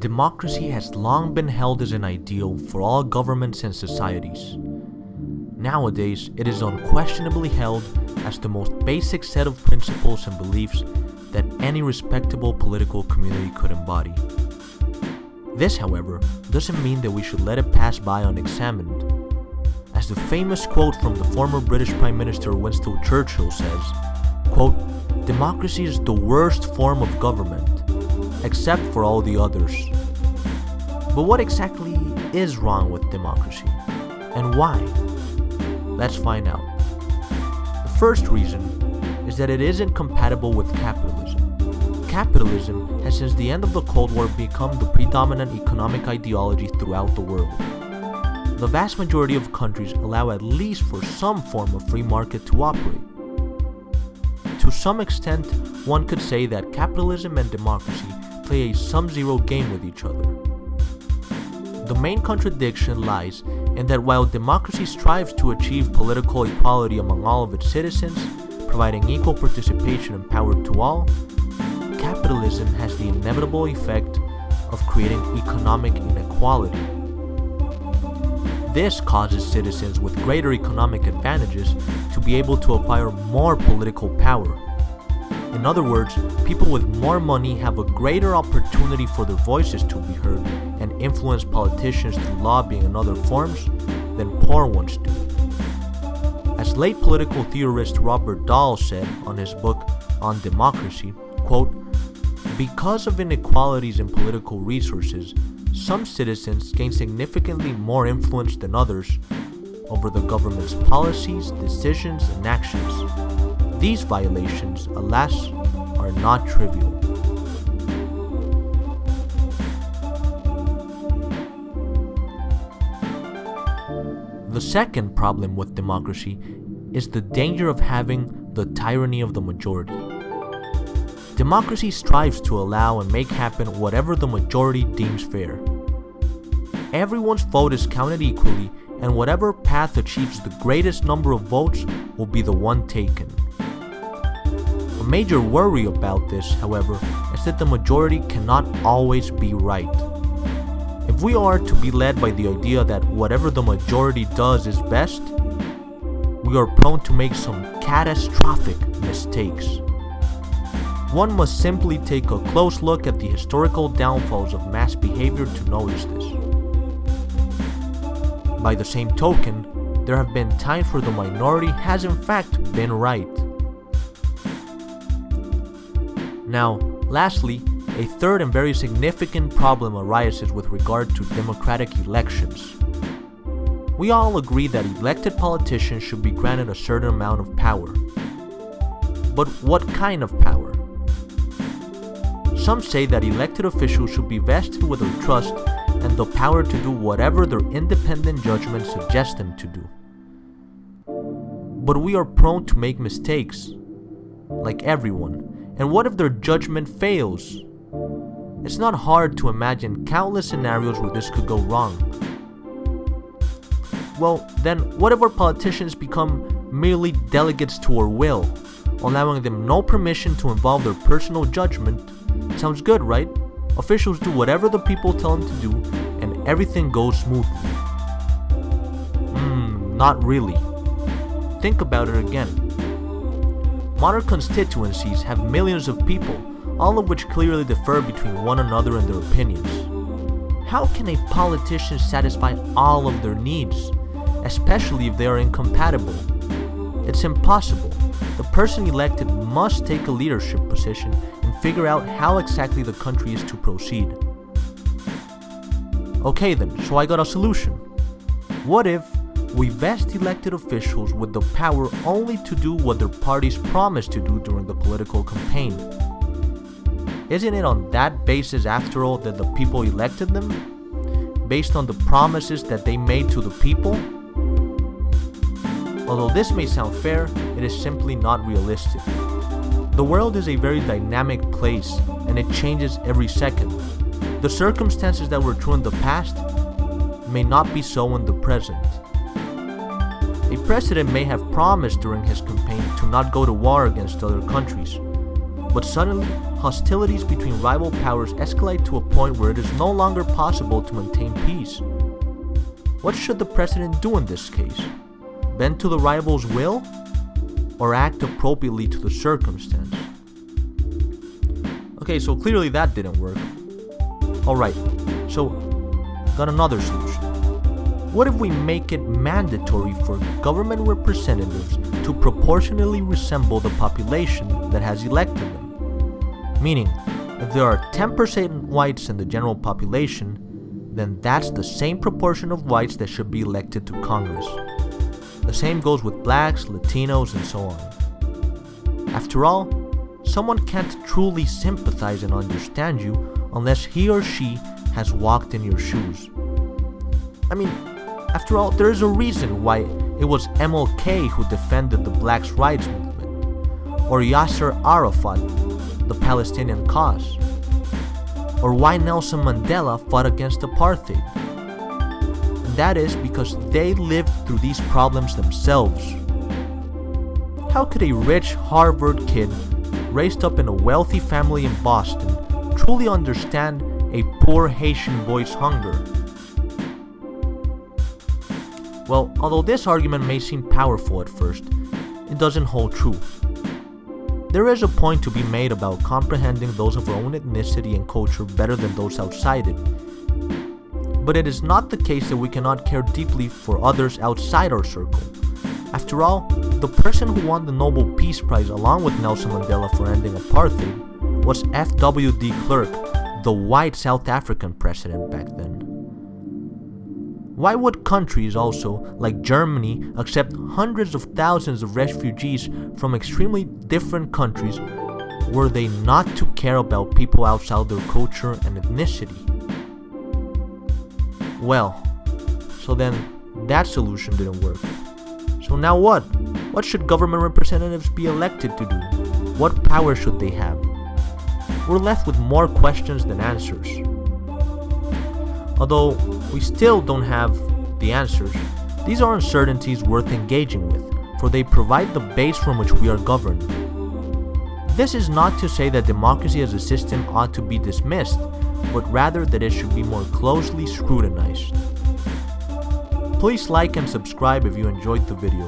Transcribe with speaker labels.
Speaker 1: Democracy has long been held as an ideal for all governments and societies. Nowadays, it is unquestionably held as the most basic set of principles and beliefs that any respectable political community could embody. This, however, doesn't mean that we should let it pass by unexamined. As the famous quote from the former British Prime Minister Winston Churchill says, quote, "Democracy is the worst form of government, except for all the others." But what exactly is wrong with democracy, and why? Let's find out. The first reason is that it isn't compatible with capitalism. Capitalism has since the end of the Cold War become the predominant economic ideology throughout the world. The vast majority of countries allow at least for some form of free market to operate. To some extent, one could say that capitalism and democracy play a sum-zero game with each other. The main contradiction lies in that while democracy strives to achieve political equality among all of its citizens, providing equal participation and power to all, capitalism has the inevitable effect of creating economic inequality. This causes citizens with greater economic advantages to be able to acquire more political power. In other words, people with more money have a greater opportunity for their voices to be heard and influence politicians through lobbying and other forms than poor ones do. As late political theorist Robert Dahl said on his book On Democracy, quote, "Because of inequalities in political resources, some citizens gain significantly more influence than others over the government's policies, decisions, and actions. These violations, alas, are not trivial." The second problem with democracy is the danger of having the tyranny of the majority. Democracy strives to allow and make happen whatever the majority deems fair. Everyone's vote is counted equally, and whatever path achieves the greatest number of votes will be the one taken. A major worry about this, however, is that the majority cannot always be right. If we are to be led by the idea that whatever the majority does is best, we are prone to make some catastrophic mistakes. One must simply take a close look at the historical downfalls of mass behavior to notice this. By the same token, there have been times where the minority has in fact been right. Now, lastly, a third and very significant problem arises with regard to democratic elections. We all agree that elected politicians should be granted a certain amount of power. But what kind of power? Some say that elected officials should be vested with their trust and the power to do whatever their independent judgment suggests them to do. But we are prone to make mistakes, like everyone, and what if their judgment fails? It's not hard to imagine countless scenarios where this could go wrong. Well, then what if our politicians become merely delegates to our will, allowing them no permission to involve their personal judgment? Sounds good, right? Officials do whatever the people tell them to do, and everything goes smoothly. Not really. Think about it again. Modern constituencies have millions of people, all of which clearly differ between one another in their opinions. How can a politician satisfy all of their needs, especially if they are incompatible? It's impossible. The person elected must take a leadership position and figure out how exactly the country is to proceed. Okay then, so I got a solution. What if we vest elected officials with the power only to do what their parties promised to do during the political campaign? Isn't it on that basis, after all, that the people elected them? Based on the promises that they made to the people? Although this may sound fair, it is simply not realistic. The world is a very dynamic place, and it changes every second. The circumstances that were true in the past may not be so in the present. A president may have promised during his campaign to not go to war against other countries, But suddenly, hostilities between rival powers escalate to a point where it is no longer possible to maintain peace. What should the president do in this case? Bend to the rival's will? Or act appropriately to the circumstance? Okay, so clearly that didn't work. Alright, so got another solution. What if we make it mandatory for government representatives to proportionally resemble the population that has elected them? Meaning, if there are 10% whites in the general population, then that's the same proportion of whites that should be elected to Congress. The same goes with blacks, Latinos, and so on. After all, someone can't truly sympathize and understand you unless he or she has walked in your shoes. I mean, after all, there is a reason why it was MLK who defended the blacks' rights movement, or Yasser Arafat, the Palestinian cause, or why Nelson Mandela fought against apartheid. And that is because they lived through these problems themselves. How could a rich Harvard kid raised up in a wealthy family in Boston truly understand a poor Haitian boy's hunger? Well, although this argument may seem powerful at first, it doesn't hold true. There is a point to be made about comprehending those of our own ethnicity and culture better than those outside it. But it is not the case that we cannot care deeply for others outside our circle. After all, the person who won the Nobel Peace Prize along with Nelson Mandela for ending apartheid was F.W. de Klerk, the white South African president back then. Why would countries also, like Germany, accept hundreds of thousands of refugees from extremely different countries were they not to care about people outside their culture and ethnicity? Well, so then that solution didn't work. So now what? What should government representatives be elected to do? What power should they have? We're left with more questions than answers. Although we still don't have the answers, these are uncertainties worth engaging with, for they provide the base from which we are governed. This is not to say that democracy as a system ought to be dismissed, but rather that it should be more closely scrutinized. Please like and subscribe if you enjoyed the video.